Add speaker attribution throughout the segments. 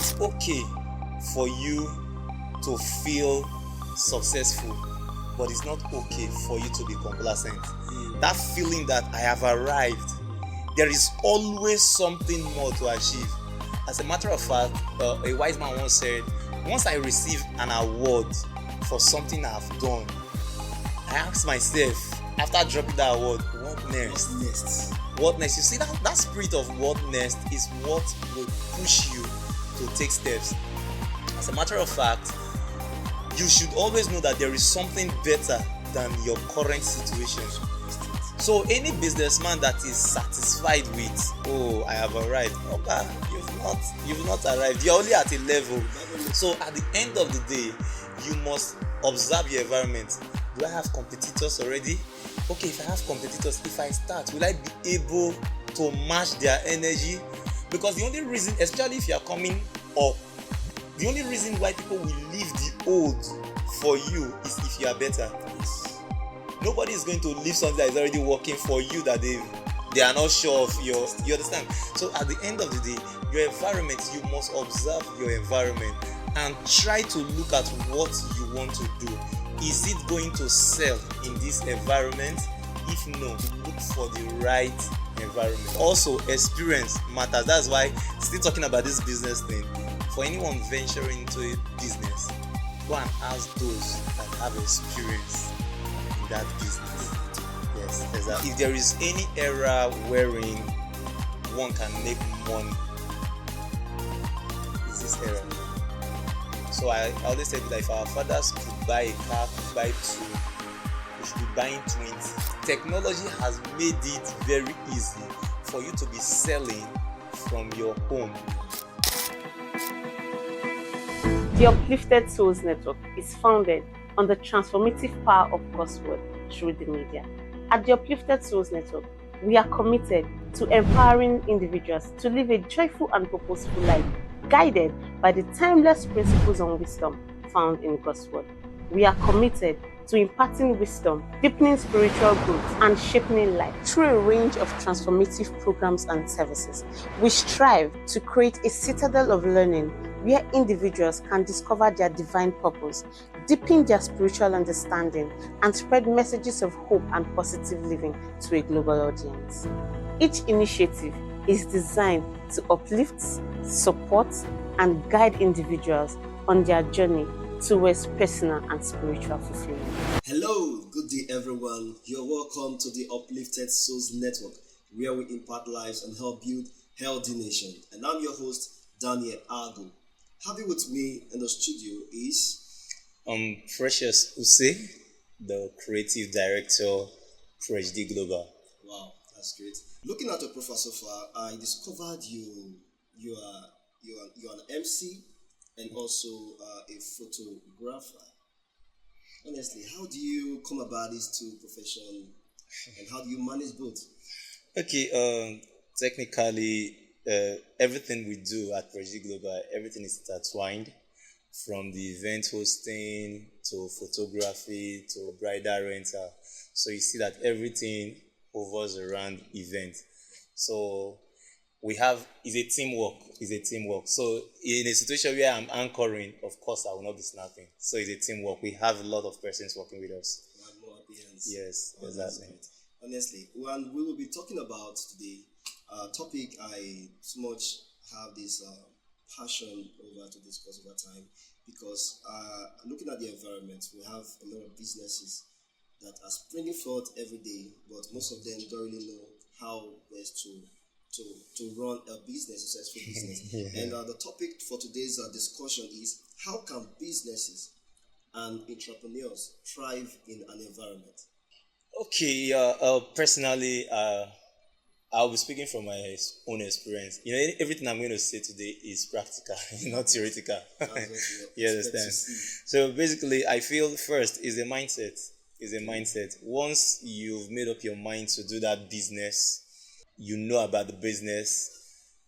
Speaker 1: It's okay for you to feel successful, but it's not okay for you to be complacent. That feeling that I have arrived, there is always something more to achieve. As a matter of fact, a wise man once said, once I receive an award for something I've done, I ask myself, after dropping that award, what next? What next? You see, that spirit of what next is what will push you to take steps. As a matter of fact, you should always know that there is something better than your current situation. So any businessman that is satisfied with, oh, I have arrived, okay, you've not arrived. You're only at a level. So at the end of the day, you must observe your environment. Do I have competitors already? Okay, if I have competitors, if I start, will I be able to match their energy? Because the only reason, especially if you are coming up, the only reason why people will leave the old for you is if you are better. Nobody is going to leave something that is already working for you that they are not sure of you understand? So at the end of the day, your environment, you must observe your environment and try to look at what you want to do. Is it going to sell in this environment? If no, look for the right environment. Also, experience matters. That's why, still talking about this business thing, for anyone venturing into a business, go and ask those that have experience in that business. Yes, exactly. If there is any era wherein one can make money, is this era. So I always say that if our fathers could buy a car, could buy two, we should be buying twins. Technology has made it very easy for you to be selling from your home.
Speaker 2: The Uplifted Souls Network is founded on the transformative power of God's Word through the media. At the Uplifted Souls Network, we are committed to empowering individuals to live a joyful and purposeful life, guided by the timeless principles and wisdom found in God's Word. We are committed to imparting wisdom, deepening spiritual growth, and shaping life through a range of transformative programs and services. We strive to create a citadel of learning where individuals can discover their divine purpose, deepen their spiritual understanding, and spread messages of hope and positive living to a global audience. Each initiative is designed to uplift, support, and guide individuals on their journey towards personal and spiritual fulfillment.
Speaker 3: Hello, good day everyone. You're welcome to the Uplifted Souls Network, where we impart lives and help build healthy nation. And I'm your host, Daniel Agu. Having with me in the studio is
Speaker 1: Precious Use, the creative director, PhD Global.
Speaker 3: Wow, that's great. Looking at your profile so far, I discovered you're an MC and also a photographer. Honestly, how do you come about these two professions and how do you manage both?
Speaker 1: Okay, technically, everything we do at PhD Global, everything is intertwined, from the event hosting to photography to bridal rental. So you see that everything hovers around event. So we have is a teamwork. So in a situation where I'm anchoring, of course I will not be snapping. So it's a teamwork. We have a lot of persons working with us.
Speaker 3: You have more appearance.
Speaker 1: Yes,
Speaker 3: Oh,
Speaker 1: exactly.
Speaker 3: Honestly, when we will be talking about today, topic I so much have this passion over to discuss over time, because looking at the environment, we have a lot of businesses that are springing forth every day, but most of them don't really know how best to run a business, a successful business.
Speaker 1: Yeah.
Speaker 3: And the topic for today's discussion is how can businesses and entrepreneurs thrive in an environment?
Speaker 1: Okay, personally, I'll be speaking from my own experience. You know, everything I'm going to say today is practical, not theoretical.
Speaker 3: That's what we
Speaker 1: You
Speaker 3: expect
Speaker 1: understand?
Speaker 3: to see.
Speaker 1: So basically, I feel first is a mindset. Once you've made up your mind to do that business, you know about the business,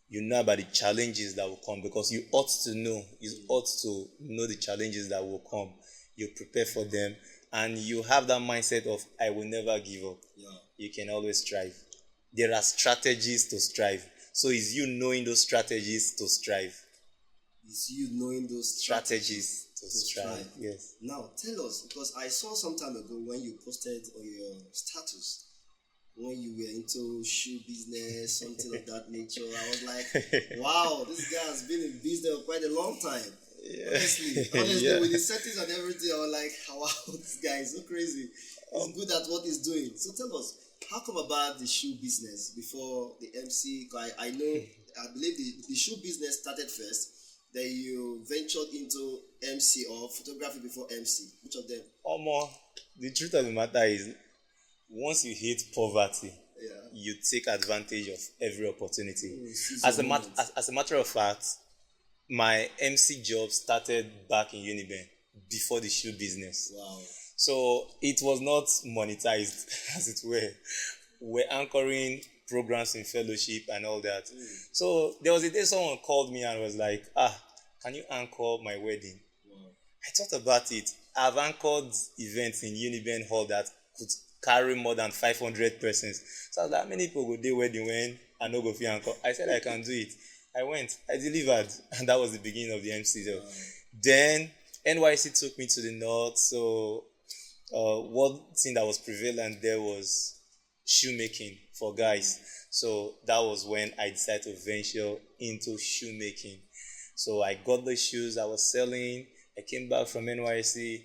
Speaker 1: you know about the challenges that will come, because you ought to know the challenges that will come. You prepare for them, and you have that mindset of I will never give up.
Speaker 3: Yeah.
Speaker 1: You can always strive. There are strategies to strive. So it's you knowing those strategies to strive.
Speaker 3: It's you knowing those
Speaker 1: Strategies to
Speaker 3: to
Speaker 1: strive.
Speaker 3: strive.
Speaker 1: Yes.
Speaker 3: Now, tell us, because I saw some time ago when you posted on your status when you were into shoe business, something of that nature. I was like, wow, this guy has been in business for quite a long time. Honestly,
Speaker 1: Yeah.
Speaker 3: with the settings and everything, I was like, wow, this guy is so crazy. He's good at what he's doing. So tell us, how come about the shoe business before the MC? I know, I believe the shoe business started first. Then you ventured into MC or photography before MC. Which of them?
Speaker 1: Omo, the truth of the matter is, once you hit poverty,
Speaker 3: Yeah.
Speaker 1: you take advantage of every opportunity.
Speaker 3: Seize
Speaker 1: As
Speaker 3: your
Speaker 1: a,
Speaker 3: moment.
Speaker 1: as a matter of fact, my MC job started back in Uniben before the shoe business.
Speaker 3: Wow.
Speaker 1: So it was not monetized, as it were. We're anchoring programs in fellowship and all that. So there was a day someone called me and was like, can you anchor my wedding?
Speaker 3: Wow.
Speaker 1: I thought about it. I've anchored events in Uniben Hall that could carry more than 500 persons. So I was like, how many people go do wedding when I no go fit anchor? I said I can do it. I went, I delivered, and that was the beginning of the MC job. Then NYC took me to the north. So one thing that was prevalent there was shoemaking for guys. So that was when I decided to venture into shoemaking. So I got the shoes I was selling. I came back from NYC.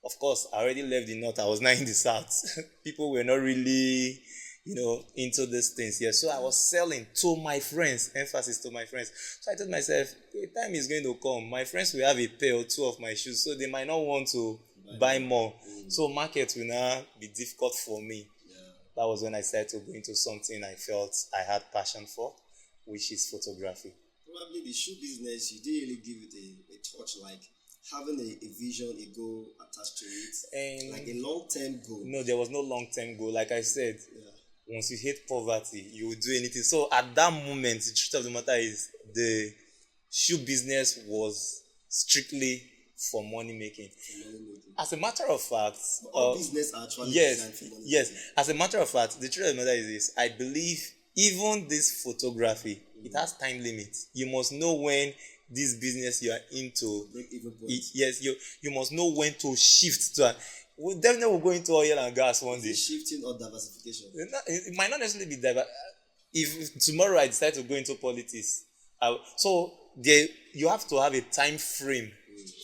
Speaker 1: Of course, I already left the north. I was now in the south. People were not really, into these things. Yeah. So I was selling to my friends, emphasis to my friends. So I told myself, the time is going to come. My friends will have a pair or two of my shoes, so they might not want to buy more. So market will now be difficult for me.
Speaker 3: Yeah.
Speaker 1: That was when I started to go into something I felt I had passion for, which is photography.
Speaker 3: Probably the shoe business, you didn't really give it a touch, like having a vision, a goal attached to it, like a long-term goal.
Speaker 1: No, there was no long-term goal. Like I said,
Speaker 3: Yeah.
Speaker 1: once you hit poverty, you will do anything. So at that moment, the truth of the matter is the shoe business was strictly for money making. As a matter of fact,
Speaker 3: All business are actually
Speaker 1: yes,
Speaker 3: designed for money.
Speaker 1: yes. As a matter of fact, the truth of the matter is this: I believe even this photography, it has time limits. You must know when this business you are into.
Speaker 3: Break even point.
Speaker 1: Yes, you must know when to shift to. We definitely will go into oil and gas one day.
Speaker 3: Is it shifting or diversification?
Speaker 1: It might not necessarily be diverse. If tomorrow I decide to go into politics, so there you have to have a time frame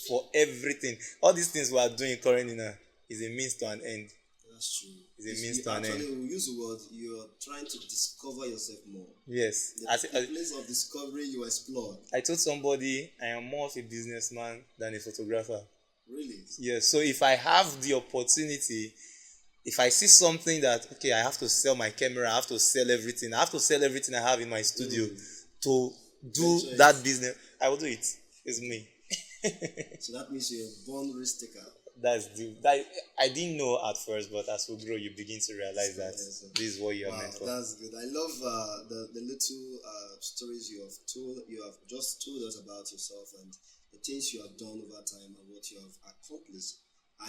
Speaker 1: for everything. All these things we are doing currently now is a means to an end.
Speaker 3: That's true.
Speaker 1: It's a means to an
Speaker 3: Actually,
Speaker 1: end.
Speaker 3: we use the word, you're trying to discover yourself more.
Speaker 1: Yes.
Speaker 3: The place of discovery you explore.
Speaker 1: I told somebody I am more of a businessman than a photographer.
Speaker 3: Really?
Speaker 1: Yes. So if I have the opportunity, if I see something that, okay, I have to sell my camera, I have to sell everything, I have to sell everything I have in my studio to do
Speaker 3: Venture
Speaker 1: that
Speaker 3: it.
Speaker 1: business, I will do it. It's me.
Speaker 3: So that means you're a born risk taker.
Speaker 1: That I didn't know at first, but as we grow, you begin to realize that
Speaker 3: Yes,
Speaker 1: this is what you are
Speaker 3: Wow,
Speaker 1: meant for.
Speaker 3: that's good. I love the little stories you have told. You have just told us about yourself and the things you have done over time and what you have accomplished.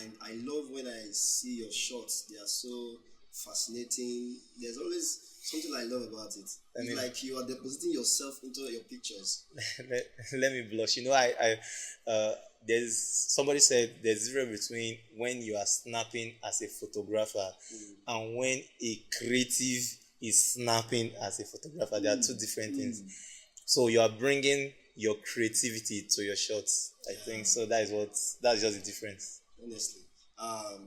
Speaker 3: And I love when I see your shots. They are so fascinating. There's always something I love about it. It's like you are depositing yourself into your pictures.
Speaker 1: let me blush. There's somebody said there's zero between when you are snapping as a photographer and when a creative is snapping as a photographer. There are two different things. So you are bringing your creativity to your shots. I think so. That's just the difference.
Speaker 3: Honestly,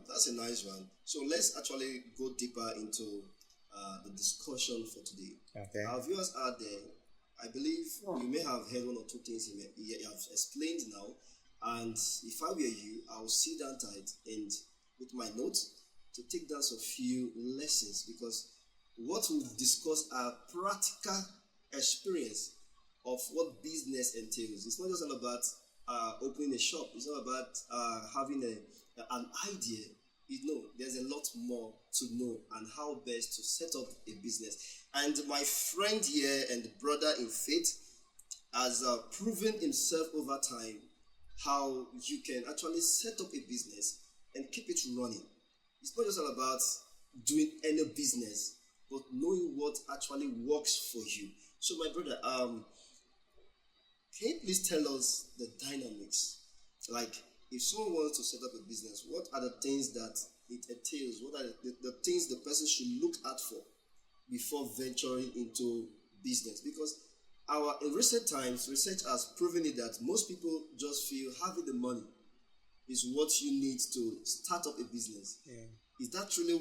Speaker 3: that's a nice one. So let's actually go deeper into the discussion for today.
Speaker 1: Okay.
Speaker 3: Our viewers out there, I believe you may have heard one or two things you have explained now. And if I were you, I would sit down tight and with my notes to take down some few lessons, because what we'll discuss are practical experience of what business entails. It's not just all about opening a shop. It's not about having an idea. There's a lot more to know and how best to set up a business. And my friend here and brother in faith has proven himself over time how you can actually set up a business and keep it running. It's not just all about doing any business, but knowing what actually works for you. So my brother, Can you please tell us the dynamics? Like, if someone wants to set up a business, what are the things that it entails? What are the things the person should look out for before venturing into business? Because in recent times, research has proven it that most people just feel having the money is what you need to start up a business.
Speaker 1: Yeah.
Speaker 3: Is that truly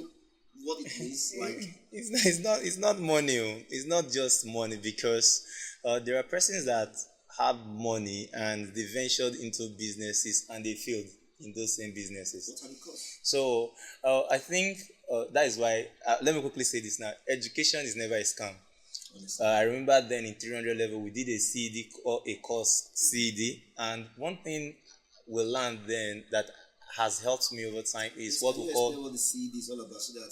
Speaker 3: what it means? Like,
Speaker 1: It's not money. It's not just money, because there are persons that have money and they ventured into businesses and they failed in those same businesses.
Speaker 3: what are the costs?
Speaker 1: So I think that is why, let me quickly say this now. Education is never a scam.
Speaker 3: Honestly.
Speaker 1: I remember then in 300 level we did a CED or a course CED, and one thing we learned then that has helped me over time is what we
Speaker 3: Can you
Speaker 1: call
Speaker 3: explain what the CD is all about so that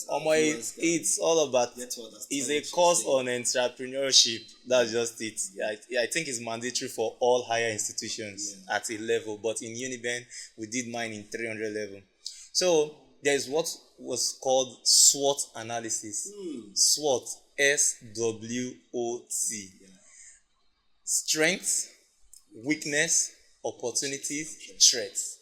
Speaker 1: it's all about,
Speaker 3: get to understand
Speaker 1: it's
Speaker 3: what
Speaker 1: a
Speaker 3: you're
Speaker 1: course
Speaker 3: saying?
Speaker 1: on entrepreneurship. That's just it. I think it's mandatory for all higher institutions at a level, but in Uniben we did mine in 300 level. So there's what was called SWOT analysis. SWOT, SWOT. Strengths, weakness, opportunities, threats.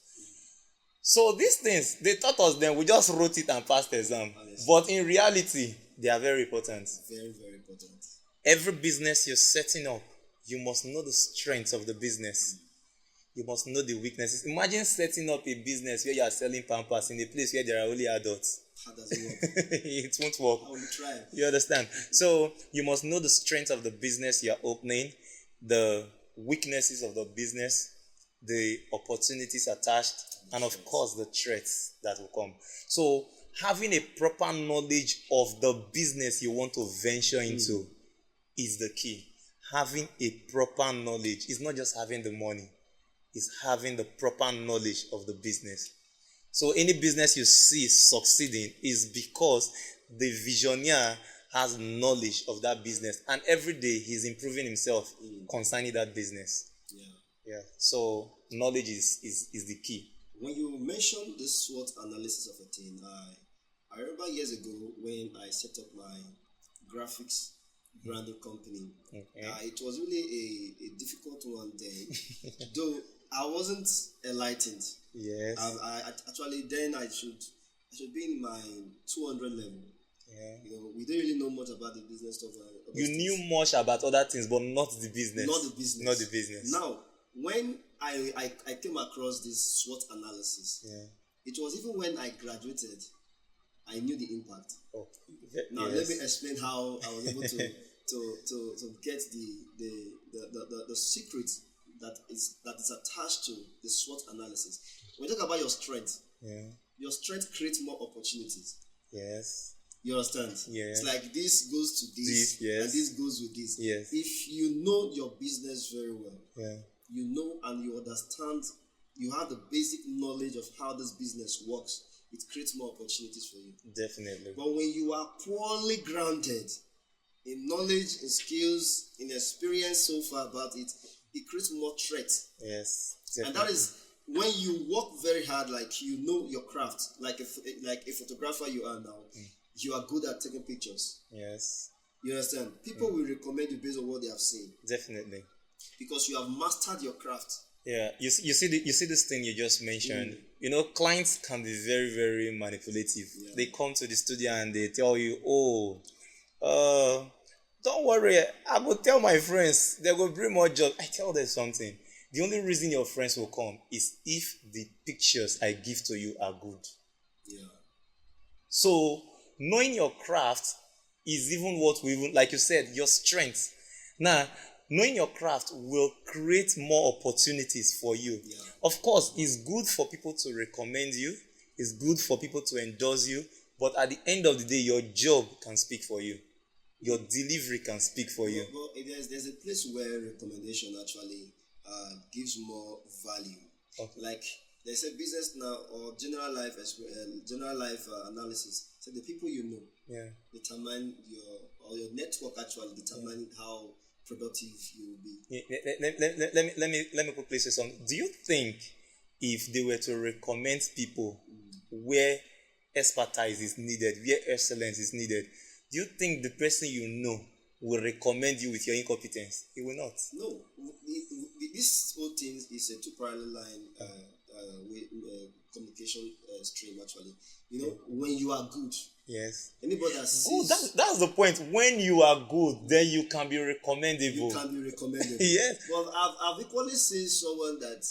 Speaker 1: So these things, they taught us then, we just wrote it and passed the exam.
Speaker 3: Honestly.
Speaker 1: But in reality, they are very important.
Speaker 3: Very, very important.
Speaker 1: Every business you're setting up, you must know the strengths of the business. You must know the weaknesses. Imagine setting up a business where you are selling Pampers in a place where there are only adults.
Speaker 3: How does it work?
Speaker 1: It won't work.
Speaker 3: How will you try?
Speaker 1: You understand? So you must know the strength of the business you are opening, the weaknesses of the business, the opportunities attached, and of course the threats that will come. So having a proper knowledge of the business you want to venture into is the key. Having a proper knowledge is not just having the money, it's having the proper knowledge of the business. So any business you see succeeding is because the visionary has knowledge of that business, and every day he's improving himself concerning that business. Yeah. So knowledge is the key.
Speaker 3: When you mentioned the SWOT analysis of a thing, I remember years ago when I set up my graphics branding company. It was really a difficult one then, though I wasn't enlightened.
Speaker 1: Yes.
Speaker 3: I actually then I should be in my 200 level.
Speaker 1: Yeah.
Speaker 3: You know, we don't really know much about the business stuff.
Speaker 1: You knew much about other things, but not the business.
Speaker 3: Not the business.
Speaker 1: Not the business.
Speaker 3: Now, when I came across this SWOT analysis, it was even when I graduated, I knew the impact.
Speaker 1: Oh,
Speaker 3: now
Speaker 1: yes.
Speaker 3: let me explain how I was able to get the secret that is attached to the SWOT analysis. When you talk about your strength, your strength creates more opportunities.
Speaker 1: Yes.
Speaker 3: You understand?
Speaker 1: Yes.
Speaker 3: It's like this goes to this,
Speaker 1: yes.
Speaker 3: and this goes with this.
Speaker 1: Yes.
Speaker 3: If you know your business very well,
Speaker 1: Yeah.
Speaker 3: you know and you understand, you have the basic knowledge of how this business works, it creates more opportunities for you.
Speaker 1: Definitely.
Speaker 3: But when you are poorly grounded in knowledge, in skills, in experience so far about it, it creates more threats.
Speaker 1: Yes.
Speaker 3: Definitely. And that is when you work very hard, like you know your craft, like a photographer you are now, you are good at taking pictures.
Speaker 1: Yes.
Speaker 3: You understand? People will recommend you based on what they have seen.
Speaker 1: Definitely.
Speaker 3: Because you have mastered your craft.
Speaker 1: Yeah, you see this thing you just mentioned. You know, clients can be very, very manipulative.
Speaker 3: Yeah.
Speaker 1: They come to the studio and they tell you, don't worry, I will tell my friends, they will bring more jobs. I tell them something. The only reason your friends will come is if the pictures I give to you are good.
Speaker 3: Yeah.
Speaker 1: So knowing your craft is even what like you said, your strength. Now, knowing your craft will create more opportunities for you.
Speaker 3: Yeah.
Speaker 1: Of course, it's good for people to recommend you. It's good for people to endorse you. But at the end of the day, your job can speak for you. Your delivery can speak for you.
Speaker 3: Well, there's a place where recommendation actually gives more value.
Speaker 1: Okay.
Speaker 3: Like there's a business now or general life analysis. So the people you know determine your network actually determine how productive you will be.
Speaker 1: Let me quickly say something. Do you think if they were to recommend people where expertise is needed, where excellence is needed, do you think the person you know will recommend you with your incompetence? He will not.
Speaker 3: No. this whole thing is a two parallel line communication stream. Actually, when you are good,
Speaker 1: Yes.
Speaker 3: anybody that
Speaker 1: Oh,
Speaker 3: sees
Speaker 1: that's the point. When you are good, then you can be recommendable.
Speaker 3: you can be recommended.
Speaker 1: Yes.
Speaker 3: Well, I've equally seen someone that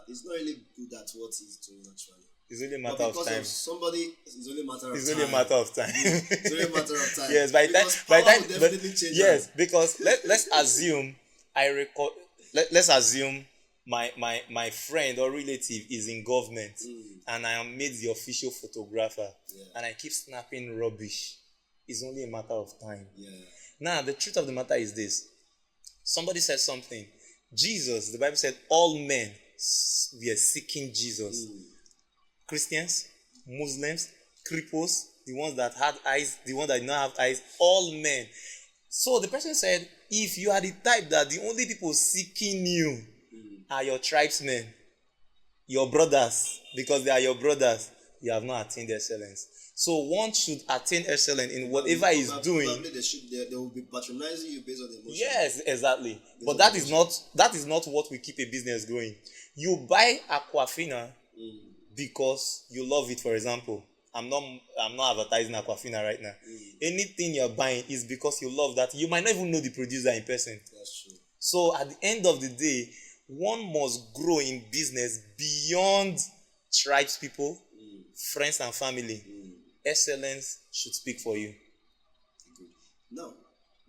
Speaker 3: is not really good at what he's doing actually.
Speaker 1: It's only a
Speaker 3: But
Speaker 1: matter of
Speaker 3: because
Speaker 1: time.
Speaker 3: of somebody, it's only a matter of
Speaker 1: It's
Speaker 3: time.
Speaker 1: only a matter of time.
Speaker 3: It's only a matter of time.
Speaker 1: Yes, by
Speaker 3: Because
Speaker 1: time,
Speaker 3: power will definitely change
Speaker 1: yes,
Speaker 3: that.
Speaker 1: because let's assume let's assume my friend or relative is in government and I am made the official photographer and I keep snapping rubbish. It's only a matter of time.
Speaker 3: Yeah.
Speaker 1: Now, the truth of the matter is this. Somebody said something. Jesus, the Bible said all men were seeking Jesus. Christians, Muslims, cripples, the ones that had eyes, the ones that did not have eyes, all men. So the person said, if you are the type that the only people seeking you are your tribesmen, your brothers, because they are your brothers, you have not attained excellence. So one should attain excellence in whatever he's doing.
Speaker 3: Probably they will be patronizing you based on the emotion.
Speaker 1: Yes, exactly. But that is not what will keep a business going. You buy Aquafina because you love it, for example. I'm not advertising Aquafina right now. Anything you're buying is because you love that. You might not even know the producer in person.
Speaker 3: That's true.
Speaker 1: So at the end of the day, one must grow in business beyond tribes people, friends and family. Excellence should speak for you.
Speaker 3: Good. Now,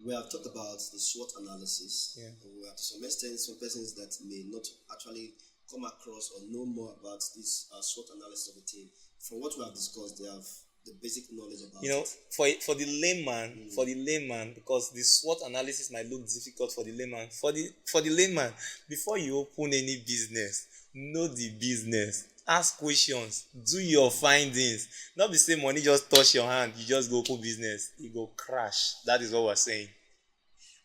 Speaker 3: we have talked about the SWOT analysis.
Speaker 1: Yeah.
Speaker 3: We have to some extent some persons that may not actually come across or know more about this SWOT analysis of a team. From what we have discussed, they have the basic knowledge about it.
Speaker 1: For the layman, because the SWOT analysis might look difficult for the layman. For the layman, before you open any business, know the business. Ask questions. Do your findings. Not be say money just touch your hand. You just go open business. You go crash. That is what we're saying.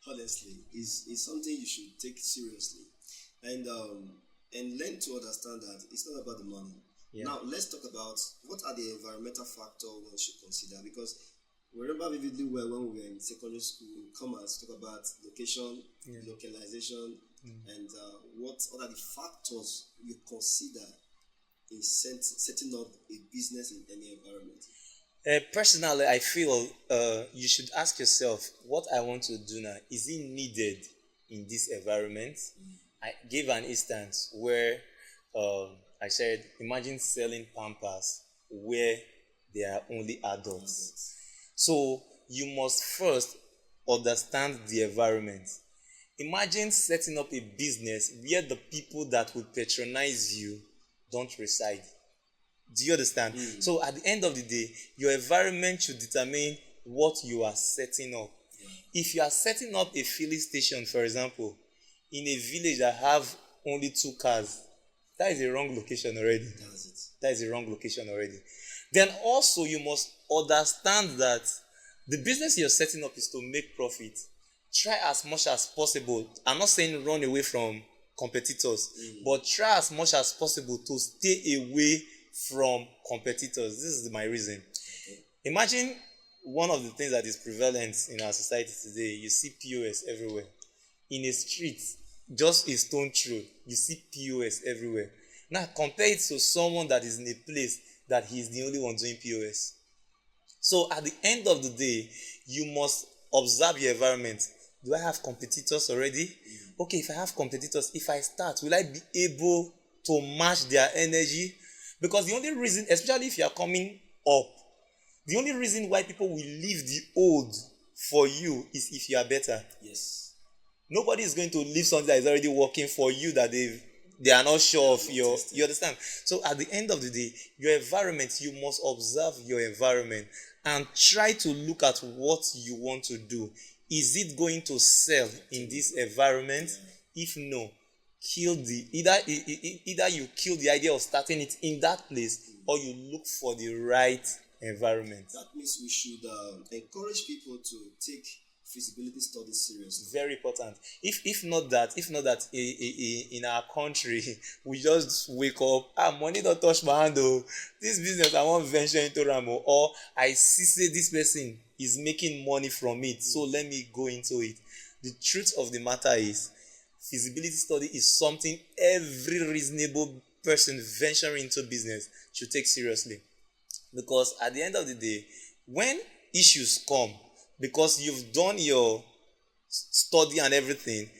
Speaker 3: Honestly, is something you should take seriously, and learn to understand that it's not about the money.
Speaker 1: Yeah.
Speaker 3: Now let's talk about what are the environmental factors one should consider, because we remember vividly well when we were in secondary school, commerce, talk about location, localization, and what are the factors you consider in setting up a business in any environment?
Speaker 1: Personally, I feel you should ask yourself, what I want to do now, is it needed in this environment? I gave an instance where I said, imagine selling Pampers where there are only adults. So you must first understand the environment. Imagine setting up a business where the people that will patronize you don't reside. Do you understand? So at the end of the day, your environment should determine what you are setting up. If you are setting up a filling station, for example, in a village that have only 2 cars, that is a wrong location already. That is a wrong location already. Then also you must understand that the business you're setting up is to make profit. Try as much as possible. I'm not saying run away from competitors, but try as much as possible to stay away from competitors. This is my reason. Imagine one of the things that is prevalent in our society today. You see POS everywhere. In a street, just a stone throw, you see POS everywhere. Now compare it to someone that is in a place that he is the only one doing POS. So at the end of the day, you must observe your environment. Do I have competitors already? Okay, if I have competitors, if I start, will I be able to match their energy? Because the only reason, especially if you are coming up, the only reason why people will leave the old for you is if you are better.
Speaker 3: Yes.
Speaker 1: Nobody is going to leave something that is already working for you that they are not sure of your. You understand? So at the end of the day, your environment, you must observe your environment and try to look at what you want to do. Is it going to sell in this environment? If no, either you kill the idea of starting it in that place, or you look for the right environment.
Speaker 3: That means we should encourage people to take feasibility studies seriously.
Speaker 1: Very important. If not that in our country we just wake up, money don't touch my hand, this business I want venture into Ramo, or I see say this person is making money from it, so let me go into it. The truth of the matter is, feasibility study is something every reasonable person venturing into business should take seriously. Because at the end of the day, when issues come, because you've done your study and everything,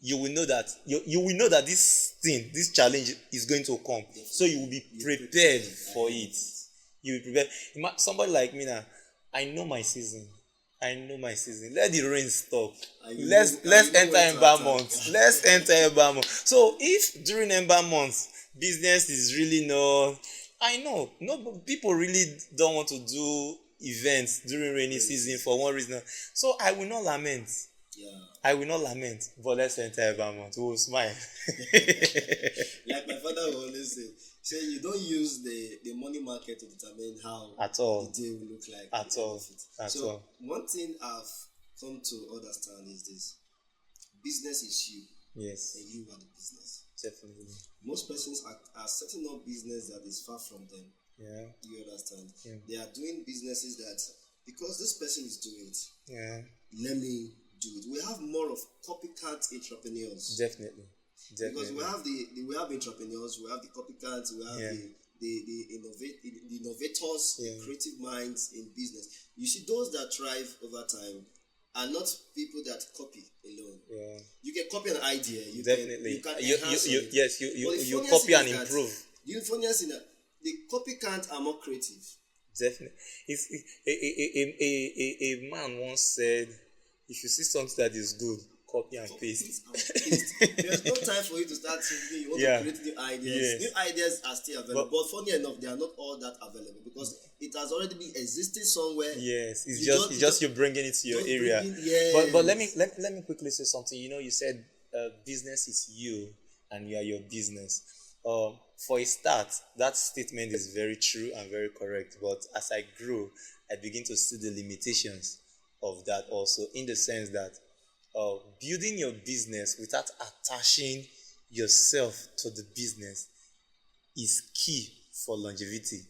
Speaker 1: you will know that you will know that this challenge is going to come. So you will be prepared for it. You will be prepared. Somebody like me now, I know my season. Let the rain stop. Let's enter Ember month. Let's enter Ember month. So if during Ember month business is really no, I know no people really don't want to do events during rainy season for one reason. So I will not lament. I will not lament, but let's enter Ember month. We will smile.
Speaker 3: Like my father will always say you don't use the money market to determine how
Speaker 1: at all
Speaker 3: the day will look like.
Speaker 1: At all.
Speaker 3: One thing I've come to understand is this: business is you.
Speaker 1: Yes.
Speaker 3: And you are the business.
Speaker 1: Definitely.
Speaker 3: Most persons are setting up business that is far from them.
Speaker 1: Yeah.
Speaker 3: You understand?
Speaker 1: Yeah.
Speaker 3: They are doing businesses that because this person is doing it.
Speaker 1: Yeah.
Speaker 3: Let me do it. We have more of copycat entrepreneurs.
Speaker 1: Definitely.
Speaker 3: Because we have entrepreneurs, we have the copycats, we have the innovators, the creative minds in business. You see, those that thrive over time are not people that copy alone. Yeah. You can copy an idea. You
Speaker 1: copy and improve.
Speaker 3: The funniest thing the copycats are more creative.
Speaker 1: Definitely. A man once said, if you see something that is good, copy and paste.
Speaker 3: There's no time for you to start thinking. You want to create new ideas. New ideas are still available, but funny enough, they are not all that available because it has already been existing somewhere.
Speaker 1: Yes, it's just you bringing it to your area. But let me quickly say something. You said business is you and you are your business. For a start, that statement is very true and very correct. But as I grew, I begin to see the limitations of that also, in the sense that building your business without attaching yourself to the business is key for longevity.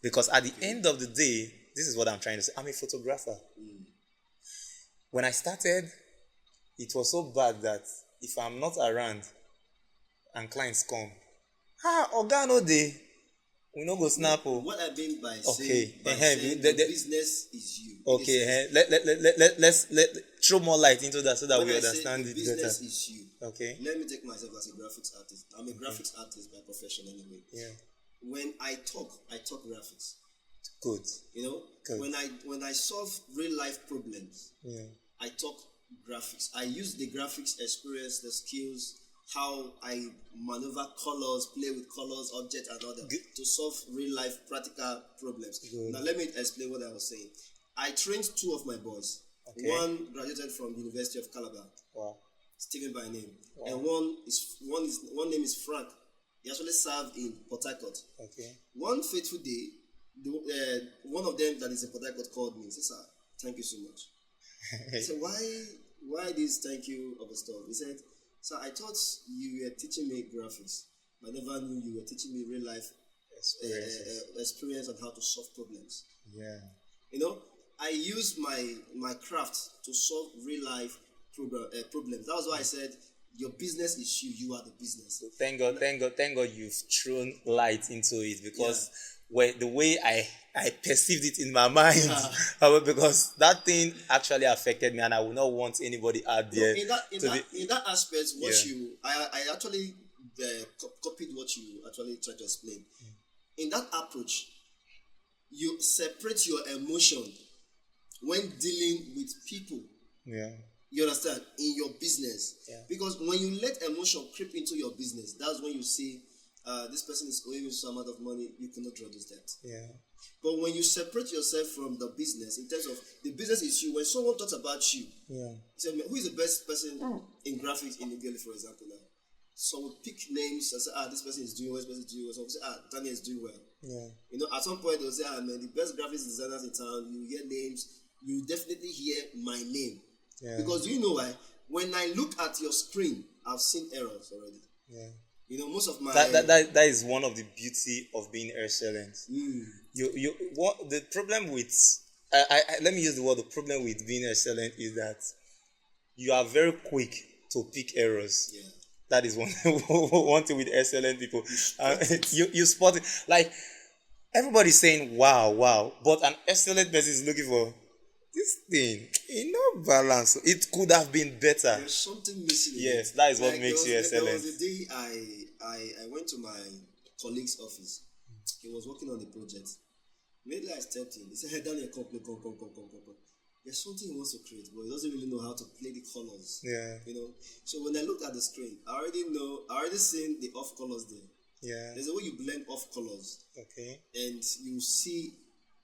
Speaker 1: Because at the end of the day, this is what I'm trying to say. I'm a photographer. When I started, it was so bad that if I'm not around and clients come, Oga no dey, we no go snap.
Speaker 3: What I mean by saying the business is you.
Speaker 1: Okay, let's throw more light into that so that we understand it better.
Speaker 3: Business is you.
Speaker 1: Okay.
Speaker 3: Let me take myself as a graphics artist. I'm a graphics artist by profession anyway.
Speaker 1: Yeah.
Speaker 3: When I talk graphics.
Speaker 1: Good.
Speaker 3: Good. When I solve real life problems, I talk graphics. I use the graphics experience, the skills, how I maneuver colors, play with colors, objects, and all that to solve real life practical problems. Good. Now let me explain what I was saying. I trained two of my boys. Okay. One graduated from the University of Calabar. Wow. Stephen by name. Wow. And one name is Frank. He actually served in Port Harcourt. Okay. One fateful day, one of them that is in Port Harcourt called me and said, "Sir, thank you so much." I said, why this thank you of a stuff? He said, "Sir, I thought you were teaching me graphics. I never knew you were teaching me real life experience on how to solve problems." Yeah. I use my craft to solve real life problems. That was why I said your business is you. You are the business.
Speaker 1: Thank God you've thrown light into it, because the way I perceived it in my mind, because that thing actually affected me, and I would not want anybody out there.
Speaker 3: In that aspect, I actually copied what you actually tried to explain. In that approach, you separate your emotion when dealing with people. Yeah. You understand? In your business. Yeah. Because when you let emotion creep into your business, that's when you see this person is owing you some amount of money, you cannot draw this debt. Yeah. But when you separate yourself from the business, in terms of the business is you, when someone talks about you, say, who is the best person in graphics in Nigeria, for example, now? Someone pick names and say, this person is doing well, this person is doing well. Someone say, Daniel is doing well. Yeah. At some point they'll say, man, the best graphics designers in town, you hear names, you definitely hear my name. Yeah. Because you know why? When I look at your screen, I've seen errors already. Yeah. Most of my
Speaker 1: that is one of the beauty of being excellent. The problem with let me use the word. The problem with being excellent is that you are very quick to pick errors.
Speaker 3: Yeah.
Speaker 1: That is one one thing with excellent people. You spot it. Like everybody's saying wow, but an excellent person is looking for this thing in no balance. It could have been better.
Speaker 3: There's something missing.
Speaker 1: Yes, that is what makes you
Speaker 3: There
Speaker 1: excellent.
Speaker 3: was a day I went to my colleague's office. He was working on the project. Immediately I stepped in. He said, "Hey, Daniel, come. There's something he wants to create, but he doesn't really know how to play the colors."
Speaker 1: Yeah.
Speaker 3: So when I looked at the screen, I already seen the off colors there.
Speaker 1: Yeah.
Speaker 3: There's a way you blend off colors,
Speaker 1: Okay.
Speaker 3: and you see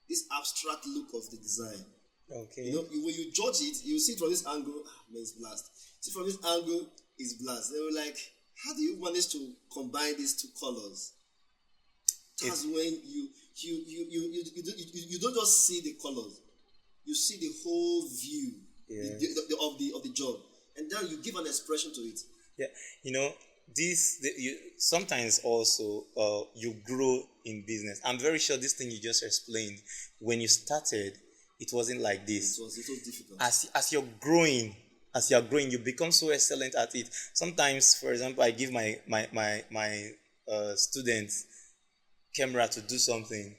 Speaker 3: this abstract look of the design.
Speaker 1: Okay.
Speaker 3: When you judge it, you see it from this angle, man, it's blast. See from this angle, it's blast. They were like, how do you manage to combine these two colors? That's when you don't just see the colors, you see the whole view of the job, and then you give an expression to it.
Speaker 1: Yeah, sometimes also you grow in business. I'm very sure this thing you just explained, when you started, it wasn't like this.
Speaker 3: It was difficult.
Speaker 1: As you're growing, you become so excellent at it. Sometimes, for example, I give my students camera to do something,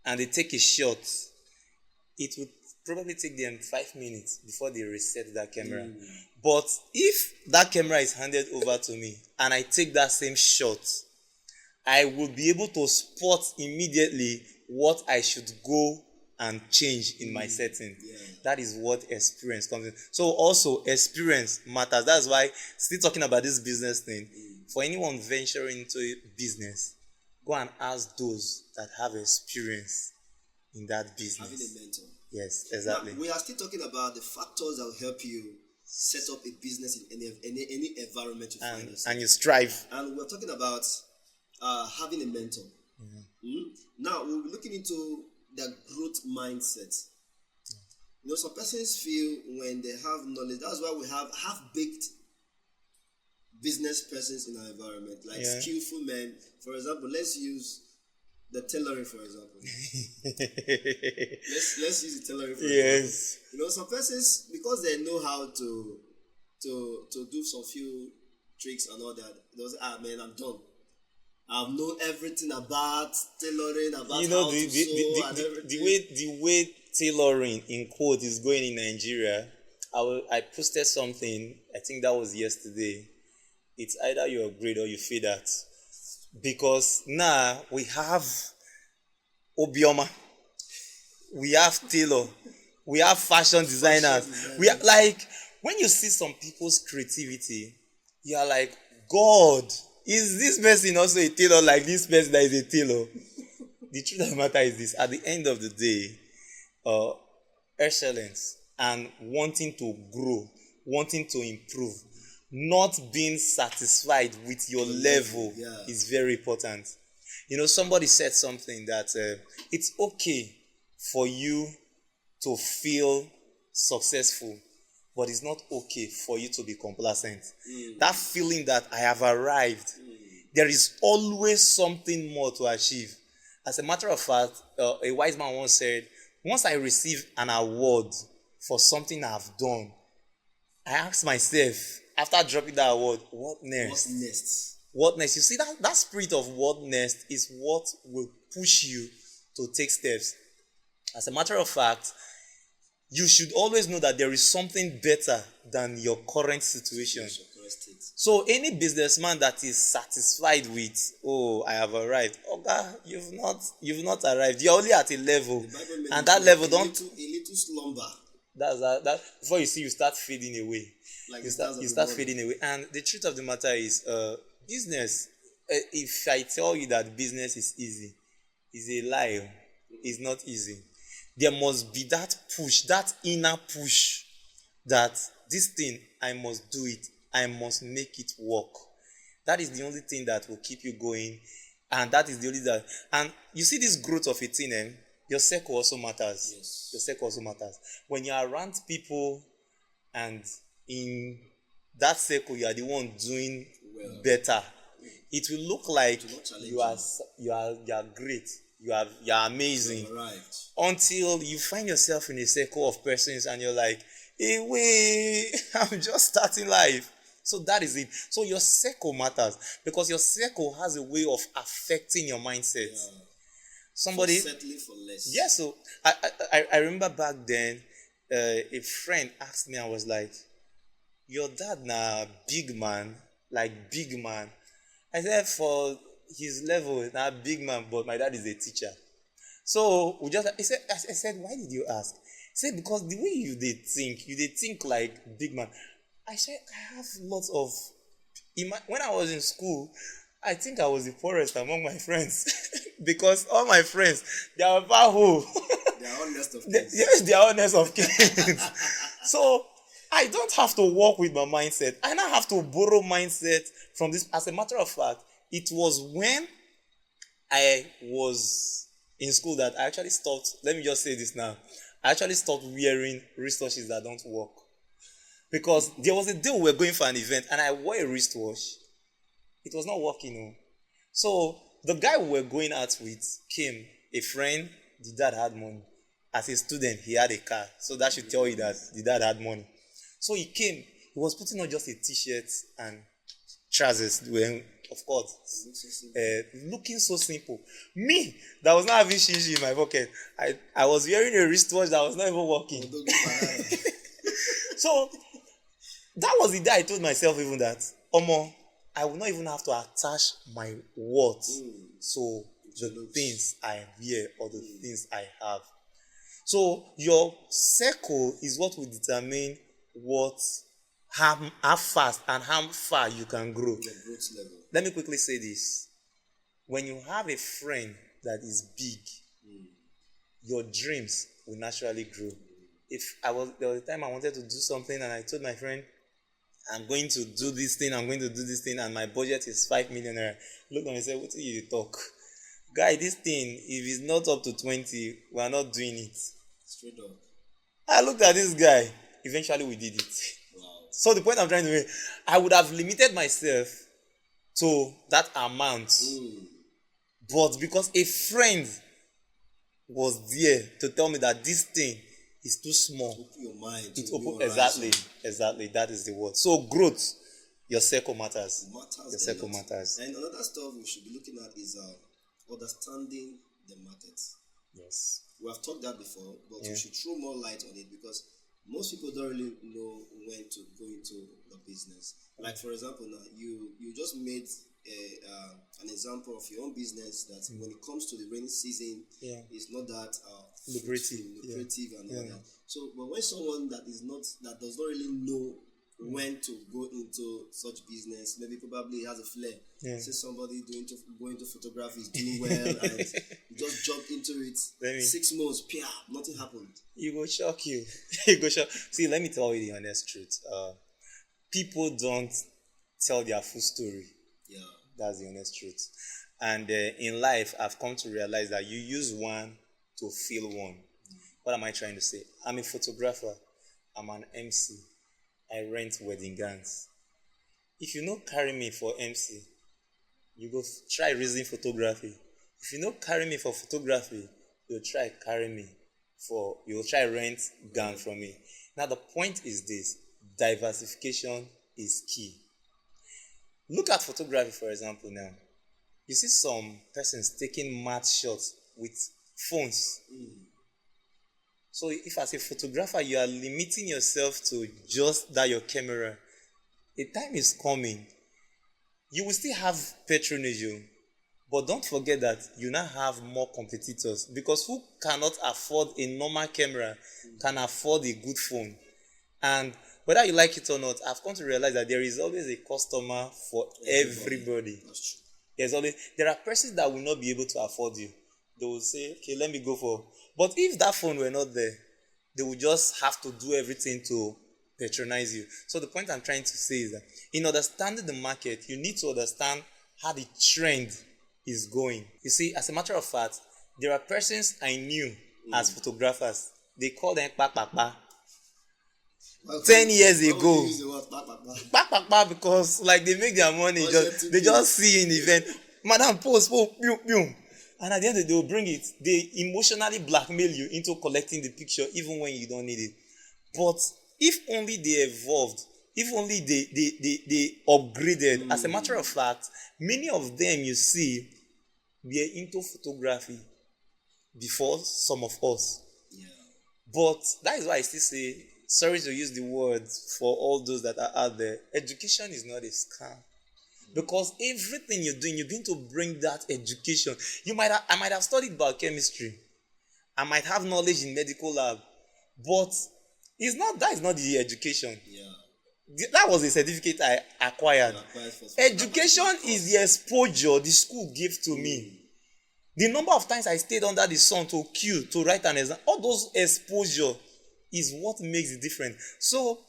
Speaker 1: and they take a shot. It would probably take them 5 minutes before they reset that camera. But if that camera is handed over to me and I take that same shot, I will be able to spot immediately what I should go and change in my setting. That is what experience comes in. So also experience matters. That's why, still talking about this business thing, for anyone venturing into business, go and ask those that have experience in that business.
Speaker 3: Having a mentor.
Speaker 1: Yes, exactly.
Speaker 3: Now, we are still talking about the factors that will help you set up a business in any environment you find yourself.
Speaker 1: And you strive.
Speaker 3: And we're talking about having a mentor. Now, we'll be looking into the growth mindset. Some persons feel when they have knowledge, that's why we have half-baked business persons in our environment, like skillful men. For example, let's use the tailoring, for example. let's use the tailoring, for example. Some persons, because they know how to do some few tricks and all that, they'll say, man, I'm done. I've known everything about tailoring, about how to sew and everything.
Speaker 1: The way tailoring, in quote, is going in Nigeria, I posted something, I think that was yesterday. It's either you upgrade or you fade out. Because now we have Obioma, we have tailor, we have fashion designers. We are like, when you see some people's creativity, you are like, God, is this person also a tailor like this person that is a tailor? The truth of the matter is this: at the end of the day, excellence and wanting to grow, wanting to improve, not being satisfied with your level is very important. Somebody said something that it's okay for you to feel successful, but it's not okay for you to be complacent. That feeling that I have arrived, there is always something more to achieve. As a matter of fact, a wise man once said, once I receive an award for something I've done, I ask myself, after dropping that award, what next? What next? You see, that spirit of what next is what will push you to take steps. As a matter of fact, you should always know that there is something better than your current situation. So any businessman that is satisfied with, I have arrived, okay, you've not arrived. You're only at a level, and that level
Speaker 3: a little slumber.
Speaker 1: That before you start fading away.
Speaker 3: Like
Speaker 1: you start fading away. And the truth of the matter is, business. If I tell you that business is easy, is a lie. It's not easy. There must be that push, that inner push, that this thing, I must do it. I must make it work. That is the only thing that will keep you going. And that is the only that. And you see this growth of a thing, your circle also matters.
Speaker 3: Yes.
Speaker 1: Your circle also matters. When you're around people and in that circle, you are the one doing better, it will look like you are great. You are amazing.
Speaker 3: Right.
Speaker 1: Until you find yourself in a circle of persons and you're like, I'm just starting life. So that is it. So your circle matters because your circle has a way of affecting your mindset. Somebody,
Speaker 3: settling for less.
Speaker 1: yeah. So I remember back then, a friend asked me. I was like, "Your dad na big man, like big man." I said, "For his level, na big man, but my dad is a teacher." So we just he said, I said, "Why did you ask?" He said, "Because the way you they think like big man." I said, "I have lots of when I was in school, I think I was the poorest among my friends because all my friends they are bahu.
Speaker 3: They are all nest of
Speaker 1: They-
Speaker 3: kids.
Speaker 1: yes, they are honest of kids. So I don't have to work with my mindset. I now have to borrow mindset from this. As a matter of fact, it was when I was in school that I actually stopped. Let me just say this now. I actually stopped wearing wristwatches that don't work. Because there was a day we were going for an event and I wore a wristwatch. It was not working. No. So the guy we were going out with came, a friend, the dad had money. As a student, he had a car. So that should tell you that the dad had money. So he came, he was putting on just a t-shirt and trousers, when, of course, looking so simple. Me, that was not having shishi in my pocket. I was wearing a wristwatch that was not even working. So that was the day I told myself even that, Omo, I will not even have to attach my worth to the things I wear or the things I have. So your circle is what will determine how fast and how far you can grow.
Speaker 3: The growth level.
Speaker 1: Let me quickly say this. When you have a friend that is big, your dreams will naturally grow. There was a time I wanted to do something and I told my friend, I'm going to do this thing, and my budget is 5 million naira. Look at me and say, what do you talk? Guy, this thing, if it's not up to 20, we are not doing it.
Speaker 3: Straight up.
Speaker 1: I looked at this guy. Eventually, we did it.
Speaker 3: Wow.
Speaker 1: So the point I'm trying to make, I would have limited myself to that amount. But because a friend was there to tell me that this thing is too small.
Speaker 3: Open your mind.
Speaker 1: It
Speaker 3: to
Speaker 1: open,
Speaker 3: new horizon.
Speaker 1: exactly. That is the word. So growth, your circle matters.
Speaker 3: It matters
Speaker 1: Your
Speaker 3: a
Speaker 1: circle
Speaker 3: lot.
Speaker 1: matters.
Speaker 3: And another stuff we should be looking at is understanding the market.
Speaker 1: Yes.
Speaker 3: We have talked that before, but
Speaker 1: Yeah.
Speaker 3: we should throw more light on it because most people don't really know when to go into the business. Like for example, now you just made an example of your own business that when it comes to the rainy season, it's not that
Speaker 1: Lucrative.
Speaker 3: lucrative and all that. So, but when someone that does not really know when to go into such business, maybe probably has a flair. Say somebody going to photography is doing well and you just jumped into it. 6 months, nothing happened.
Speaker 1: It will shock you. It will shock. See, let me tell you the honest truth. People don't tell their full story.
Speaker 3: Yeah.
Speaker 1: That's the honest truth. And in life, I've come to realize that you use one to fill one. What am I trying to say? I'm a photographer. I'm an MC. I rent wedding gowns. If you don't carry me for MC, you go try raising photography. If you don't carry me for photography, you'll try rent gown from me. Now the point is this: diversification is key. Look at photography, for example, now. You see some persons taking mad shots with phones. So if as a photographer, you are limiting yourself to just that your camera, a time is coming. You will still have patronage, but don't forget that you now have more competitors because who cannot afford a normal camera can afford a good phone. And whether you like it or not, I've come to realize that there is always a customer for everybody.
Speaker 3: That's
Speaker 1: true. There are persons that will not be able to afford you. They will say, okay, let me go for. But if that phone were not there, they would just have to do everything to patronize you. So the point I'm trying to say is that in understanding the market, you need to understand how the trend is going. You see, as a matter of fact, there are persons I knew as photographers. They call them pa. 10 years ago, because like they make their money, they just see an event, madam post, pew. And at the end of the day, they will bring it. They emotionally blackmail you into collecting the picture even when you don't need it. But if only they evolved, if only they upgraded. As a matter of fact, many of them you see were into photography before some of us.
Speaker 3: Yeah.
Speaker 1: But that is why I still say, sorry to use the words for all those that are out there, education is not a scam. Because everything you're doing, you're going to bring that education. I might have studied biochemistry. I might have knowledge in medical lab. But that is not the education.
Speaker 3: Yeah.
Speaker 1: That was a certificate I acquired.
Speaker 3: You applied for
Speaker 1: Education is the exposure the school gave to me. The number of times I stayed under the sun to queue to write an exam, all those exposure is what makes the difference. So,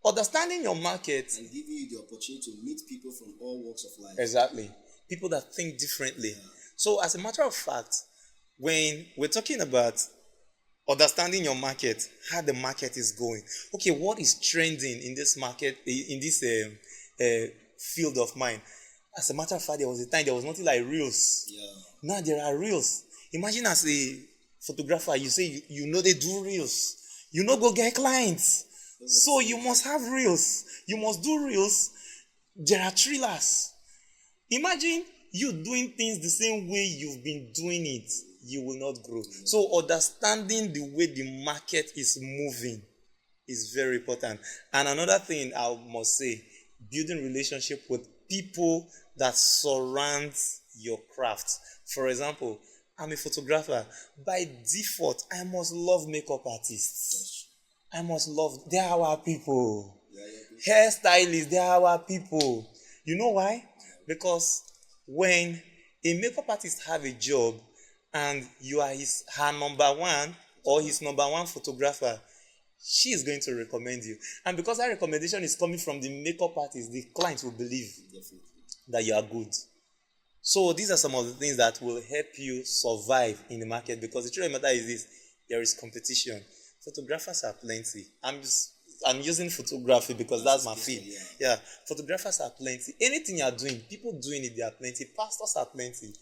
Speaker 1: understanding your market,
Speaker 3: and giving you the opportunity to meet people from all walks of life.
Speaker 1: exactly, people that think differently.
Speaker 3: Yeah.
Speaker 1: So, as a matter of fact, when we're talking about understanding your market, how the market is going, okay, what is trending in this market, in this field of mine? As a matter of fact, there was a time there was nothing like reels.
Speaker 3: Yeah.
Speaker 1: Now there are reels. Imagine as a photographer, you say you know they do reels. You know go get clients. So you must have reels. You must do reels. There are thrillers. Imagine you doing things the same way you've been doing it. You will not grow. So understanding the way the market is moving is very important. And another thing I must say, building relationship with people that surround your craft. For example, I'm a photographer. By default, I must love makeup artists. I must love, they are our people. Hairstylists, they are our people. You know why? Because when a makeup artist have a job and you are her number one or his number one photographer, she is going to recommend you. And because that recommendation is coming from the makeup artist, the client will believe that you are good. So these are some of the things that will help you survive in the market, because the truth of the matter is this: there is competition. Photographers are plenty. I'm using photography because that's my field. Yeah, photographers are plenty. Anything you are doing, people doing it, there are plenty. Pastors are plenty.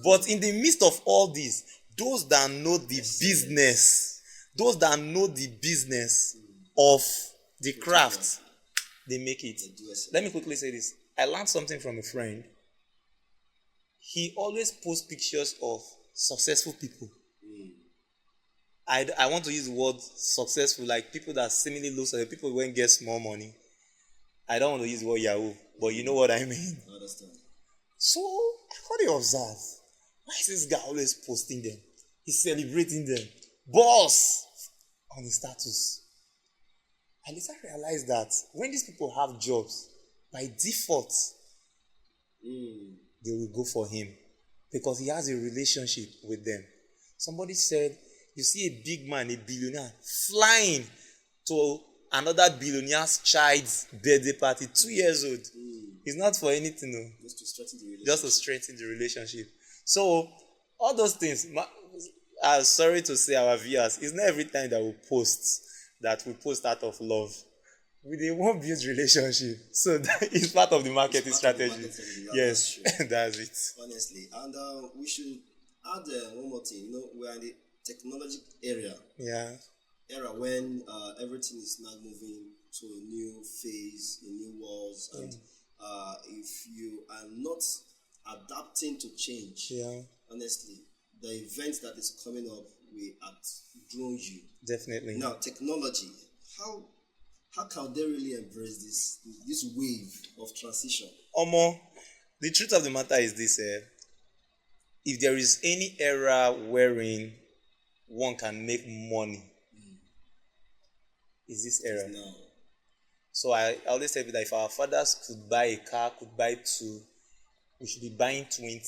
Speaker 1: But in the midst of all this, those that know the business, those that know the business of the craft, they make it. Let me quickly say this. I learned something from a friend. He always posts pictures of successful people. I want to use the word successful, like people that seemingly look like people who get small money. I don't want to use the word Yahoo, but you know what I mean.
Speaker 3: I understand.
Speaker 1: So how do you observe? Why is this guy always posting them? He's celebrating them. Boss on his status. I later realized that when these people have jobs, by default, they will go for him because he has a relationship with them. Somebody said, you see a big man, a billionaire, flying to another billionaire's child's birthday party, 2 years old. It's not for anything, no.
Speaker 3: Just to strengthen the relationship.
Speaker 1: Just to strengthen the relationship. So, all those things, sorry to say our viewers, it's not every time that we post out of love. They won't build relationship. So that is part of the marketing strategy. Yes, that's it.
Speaker 3: Honestly. And we should add one more thing. We are in the technology area.
Speaker 1: Yeah.
Speaker 3: Era when everything is now moving to a new phase, a new world. And if you are not adapting to change, honestly, the event that is coming up will outgrow you.
Speaker 1: Definitely.
Speaker 3: Now, technology, how can they really embrace this wave of transition?
Speaker 1: Omo, the truth of the matter is this: if there is any era wherein one can make money, is this era.
Speaker 3: Now.
Speaker 1: So I always say that if our fathers could buy a car, could buy 2, we should be buying 20.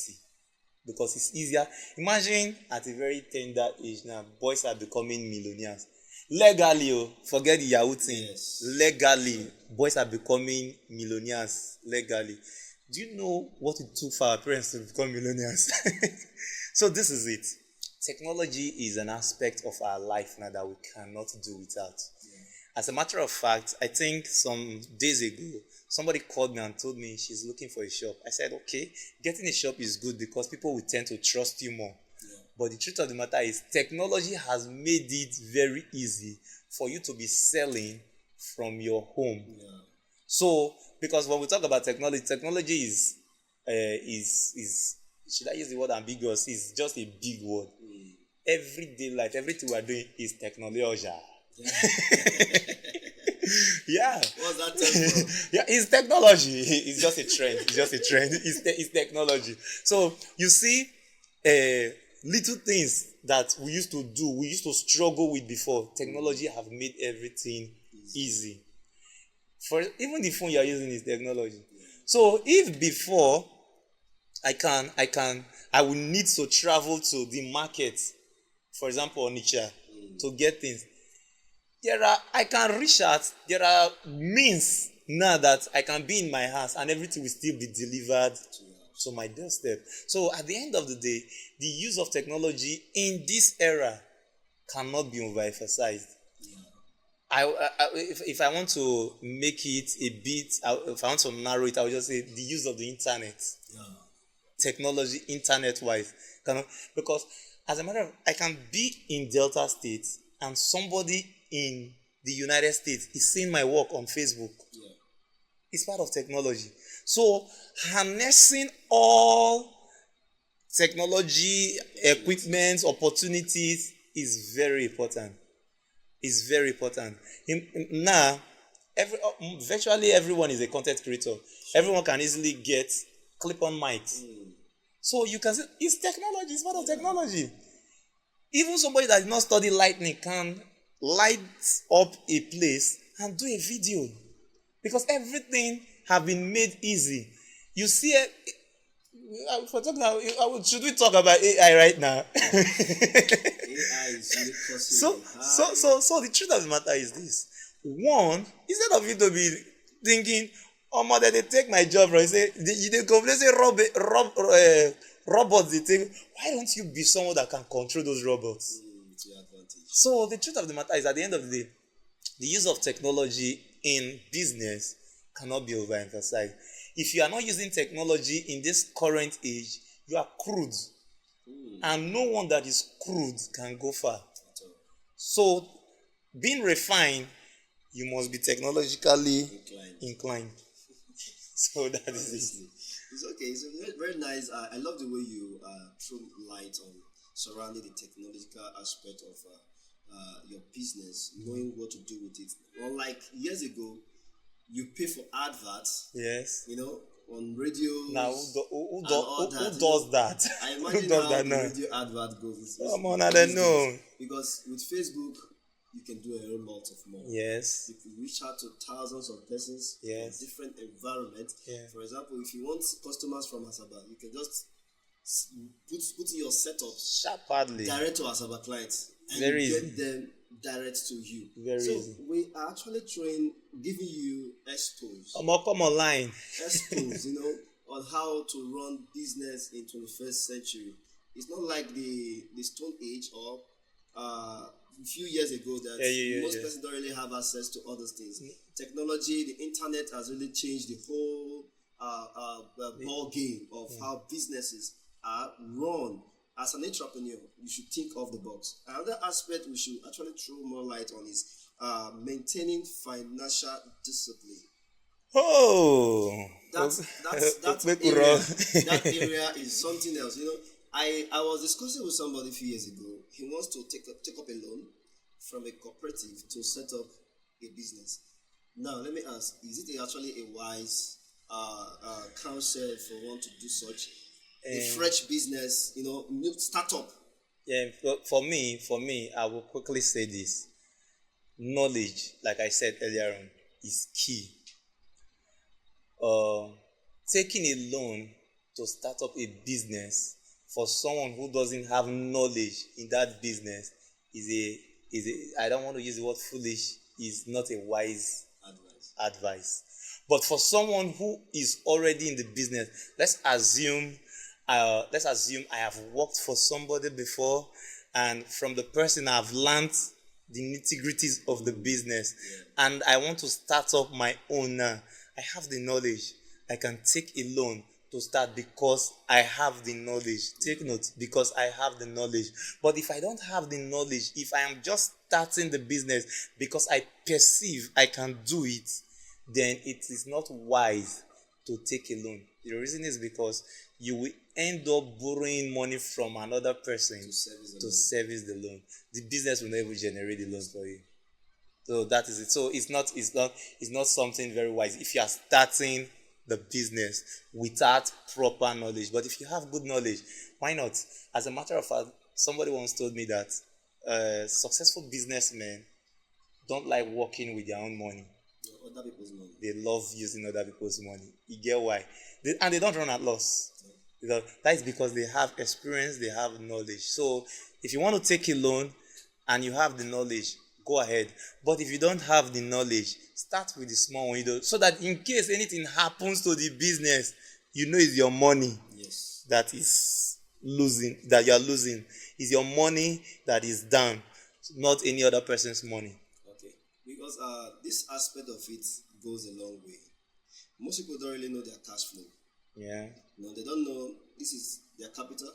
Speaker 1: Because it's easier. Imagine at a very tender age now, boys are becoming millionaires. Legally, forget the Yahoo thing.
Speaker 3: Yes.
Speaker 1: Legally, boys are becoming millionaires. Legally. Do you know what it took for our parents to become millionaires? So this is it. Technology is an aspect of our life now that we cannot do without. As a matter of fact, I think some days ago, somebody called me and told me she's looking for a shop. I said, okay, getting a shop is good because people will tend to trust you more. But the truth of the matter is technology has made it very easy for you to be selling from your home.
Speaker 3: Yeah.
Speaker 1: So, because when we talk about technology is should I use the word ambiguous? It's just a big word. Everyday life, everything we are doing is technology. Yeah.
Speaker 3: What's that term from?
Speaker 1: Yeah, it's technology. It's just a trend. It's just a trend. It's technology. So you see, little things that we used to do, we used to struggle with before. Technology have made everything easy. For even the phone you are using is technology. So if before I will need to travel to the market, for example, Onitsha, to get things. I can reach out. There are means now that I can be in my house and everything will still be delivered to my doorstep. So at the end of the day, the use of technology in this era cannot be overemphasized. If I want to make it a bit, if I want to narrow it, I would just say the use of the internet, technology, internet-wise, because as a matter of, I can be in Delta State and somebody in the United States is seeing my work on Facebook.
Speaker 3: Yeah.
Speaker 1: It's part of technology. So harnessing all technology, equipment, opportunities is very important. It's very important. Now, virtually everyone is a content creator. Everyone can easily get clip-on mics. So you can say it's technology. It's part of technology. Even somebody that did not study lighting can light up a place and do a video, because everything have been made easy. You see, should we talk about AI right now?
Speaker 3: AI is really possible.
Speaker 1: So the truth of the matter is this: one, instead of you to be thinking, "Oh mother, they take my job," right? Say they complain, say robots. They take. Why don't you be someone that can control those robots?
Speaker 3: To your advantage.
Speaker 1: So the truth of the matter is, at the end of the day, the use of technology in business cannot be overemphasized. If you are not using technology in this current age, you are crude. And no one that is crude can go far. So, being refined, you must be technologically inclined. So that is it.
Speaker 3: It's okay. It's very, very nice. I love the way you throw light on surrounding the technological aspect of your business, knowing what to do with it. Unlike years ago, you pay for adverts.
Speaker 1: Yes.
Speaker 3: On radio.
Speaker 1: Now, who does that?
Speaker 3: I imagine
Speaker 1: who does
Speaker 3: how
Speaker 1: that
Speaker 3: the
Speaker 1: now?
Speaker 3: radio advert goes.
Speaker 1: Come on, I don't know.
Speaker 3: Because with Facebook, you can do a whole lot of more.
Speaker 1: Yes.
Speaker 3: You can reach out to thousands of persons in different environments.
Speaker 1: Yeah.
Speaker 3: For example, if you want customers from Asaba, you can just put in your setup
Speaker 1: Sharply.
Speaker 3: direct to Asaba clients and
Speaker 1: Very
Speaker 3: you
Speaker 1: easy.
Speaker 3: get them direct to you.
Speaker 1: Very easy.
Speaker 3: We are actually giving you expos.
Speaker 1: Come online.
Speaker 3: Expos, on how to run business in 21st century. It's not like the Stone Age or a few years ago that most persons don't really have access to other things. Technology, the internet has really changed the whole ball game of how businesses are run. As an entrepreneur, you should think of the box. Another aspect we should actually throw more light on is maintaining financial discipline.
Speaker 1: Oh,
Speaker 3: that area is something else. I was discussing with somebody a few years ago. He wants to take up a loan from a cooperative to set up a business. Now, let me ask: is it actually a wise counsel for one to do such? A fresh business, new startup.
Speaker 1: Yeah, for me, I will quickly say this: knowledge, like I said earlier on, is key. Taking a loan to start up a business for someone who doesn't have knowledge in that business is I don't want to use the word foolish, is not a wise advice. But for someone who is already in the business, let's assume I have worked for somebody before, and from the person I've learned the nitty-gritties of the business, and I want to start up my own now. I have the knowledge. I can take a loan to start because I have the knowledge. Take note, because I have the knowledge. But if I don't have the knowledge, if I am just starting the business because I perceive I can do it, then it is not wise to take a loan. The reason is because you will end up borrowing money from another person to service the loan. The business will never generate the loan for you. So that is it. So it's not something very wise if you are starting the business without proper knowledge. But if you have good knowledge, why not? As a matter of fact, somebody once told me that successful businessmen don't like working with their own money.
Speaker 3: Other people's money.
Speaker 1: They love using other people's money. You get why? And they don't run at loss. That is because they have experience, they have knowledge. So if you want to take a loan and you have the knowledge, go ahead. But if you don't have the knowledge, start with the small one, so that in case anything happens to the business, you know it's your money that is losing, that you are losing. It's your money that is down, not any other person's money.
Speaker 3: Okay, because this aspect of it goes a long way. Most people don't really know their cash flow.
Speaker 1: Yeah.
Speaker 3: No, they don't know this is their capital.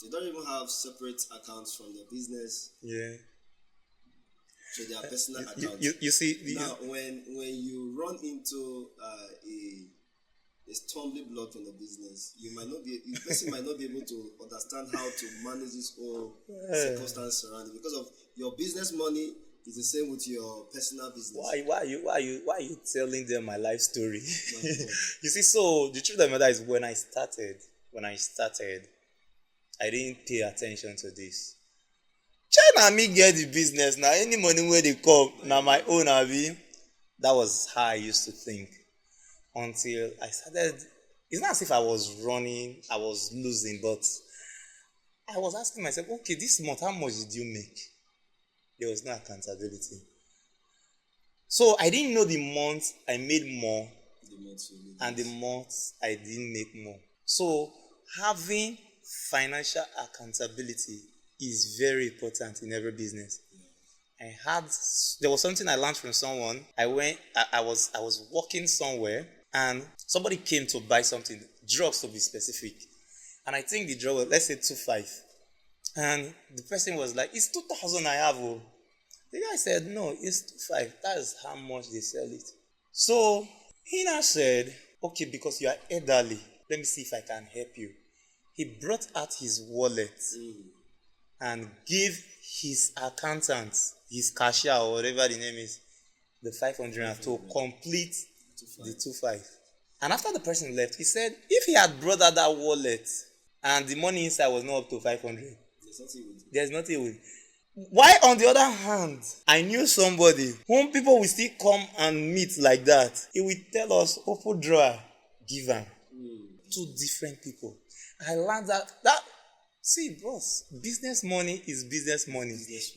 Speaker 3: They don't even have separate accounts from their business.
Speaker 1: Yeah.
Speaker 3: So their personal account.
Speaker 1: You see
Speaker 3: now, when you run into a stumbling block in the business, the person might not be able to understand how to manage this whole circumstance surrounding, because of your business money is the same with your personal business.
Speaker 1: Why are you telling them my life story? You see, so the truth of the matter is when I started, I didn't pay attention to this. China me get the business now. Any money where they come, now my own abi. That was how I used to think. Until I started, it's not as if I was running, I was losing, but I was asking myself, okay, this month, how much did you make? There was no accountability. So I didn't know the month I made more and the month I didn't make more. So having financial accountability is very important in every business. There was something I learned from someone. I was working somewhere and somebody came to buy something, drugs to be specific. And I think the drug was, let's say 2.5. And the person was like, it's 2,000 I have. Oh. The guy said, no, it's 2.5. That is how much they sell it. So he now said, okay, because you are elderly, let me see if I can help you. He brought out his wallet and gave his accountant, his cashier or whatever the name is, the 500 to complete the 2.5. And after the person left, he said, if he had brought out that wallet and the money inside was not up to 500, there's nothing with it. Why, on the other hand, I knew somebody whom people will still come and meet like that. He will tell us, open drawer, give him. Two different people. I learned that see, boss, business money is business money.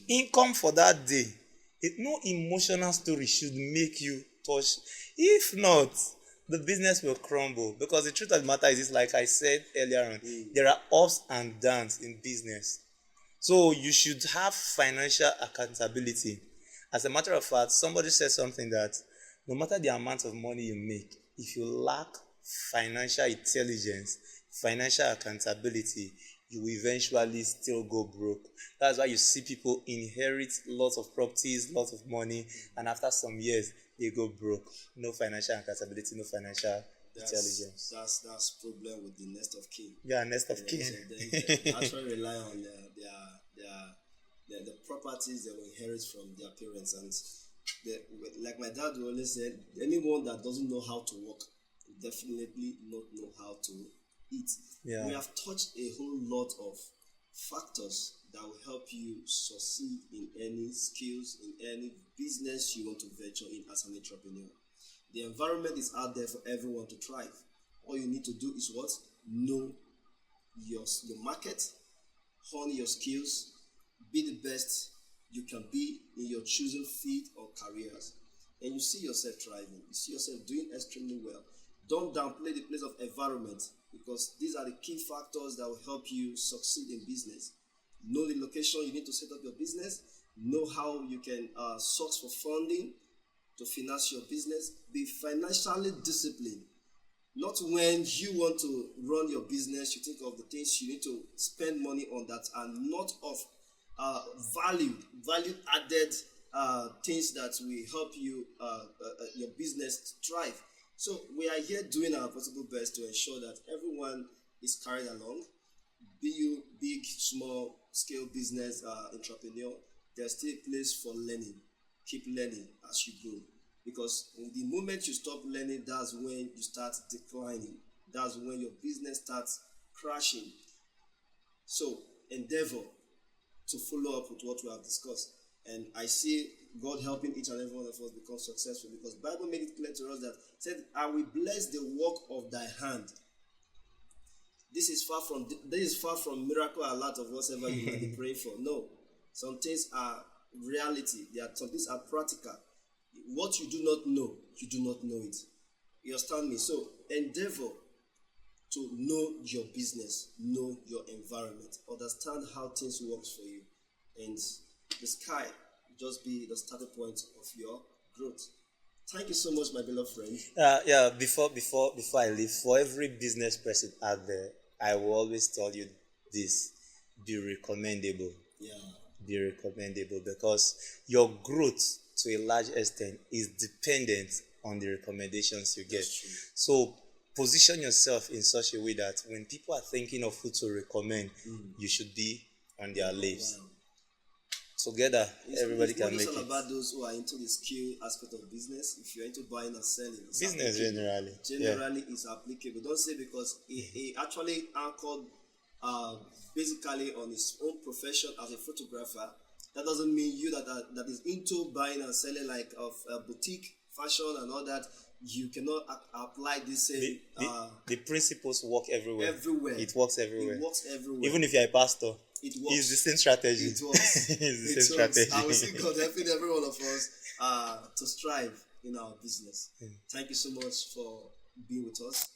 Speaker 1: Income for that day. No emotional story should make you touch. If not, the business will crumble. Because the truth of the matter is, like I said earlier on, there are ups and downs in business. So you should have financial accountability. As a matter of fact, somebody said something that no matter the amount of money you make, if you lack financial intelligence, financial accountability, you will eventually still go broke. That's why you see people inherit lots of properties, lots of money, and after some years, they go broke. No financial accountability, no financial intelligence.
Speaker 3: That's problem with the nest of kin.
Speaker 1: Yeah, nest of kin.
Speaker 3: So they actually rely on the properties they will inherit from their parents. And like my dad always said, anyone that doesn't know how to walk will definitely not know how to eat.
Speaker 1: Yeah.
Speaker 3: We have touched a whole lot of factors that will help you succeed in any skills, in any business you want to venture in as an entrepreneur. The environment is out there for everyone to thrive. All you need to do is what? Know your market, hone your skills, be the best you can be in your chosen field or careers. And you see yourself thriving. You see yourself doing extremely well. Don't downplay the place of environment, because these are the key factors that will help you succeed in business. Know the location you need to set up your business. Know how you can source for funding to finance your business. Be financially disciplined. Not when you want to run your business, you think of the things you need to spend money on that are not of value added things that will help you your business thrive. So we are here doing our possible best to ensure that everyone is carried along. Be you big, small scale business entrepreneur, there's still a place for learning. Keep learning as you grow, because the moment you stop learning, that's when you start declining. That's when your business starts crashing. So endeavor to follow up with what we have discussed, and I see God helping each and every one of us become successful, because Bible made it clear to us that said, I will bless the work of thy hand. This is far from miracle alert of whatever you might be praying for. No, some things are reality. Some things are practical. What you do not know, you do not know it. You understand me? So endeavor to know your business, know your environment, understand how things work for you, and the sky will just be the starting point of your growth. Thank you so much, my beloved friend.
Speaker 1: Before I leave, for every business person out there, I will always tell you this: be recommendable.
Speaker 3: Yeah.
Speaker 1: Be recommendable, because your growth to a large extent is dependent on the recommendations you get.
Speaker 3: That's true.
Speaker 1: So position yourself in such a way that when people are thinking of who to recommend, you should be on their lips.
Speaker 3: Wow.
Speaker 1: Together, everybody can make
Speaker 3: It's not
Speaker 1: it.
Speaker 3: about those who are into the skill aspect of business. If you're into buying and selling,
Speaker 1: Business generally.
Speaker 3: is applicable. Don't say because he actually anchored basically on his own profession as a photographer. That doesn't mean you that is into buying and selling, like of boutique fashion and all that. You cannot apply this same.
Speaker 1: The principles work everywhere.
Speaker 3: Everywhere.
Speaker 1: It works everywhere.
Speaker 3: It works everywhere.
Speaker 1: Even if you're a pastor,
Speaker 3: it works.
Speaker 1: it's the same strategy.
Speaker 3: It works.
Speaker 1: It's the
Speaker 3: It
Speaker 1: same
Speaker 3: works.
Speaker 1: strategy.
Speaker 3: I will see God helping every one of us to strive in our business. Thank you so much for being with us.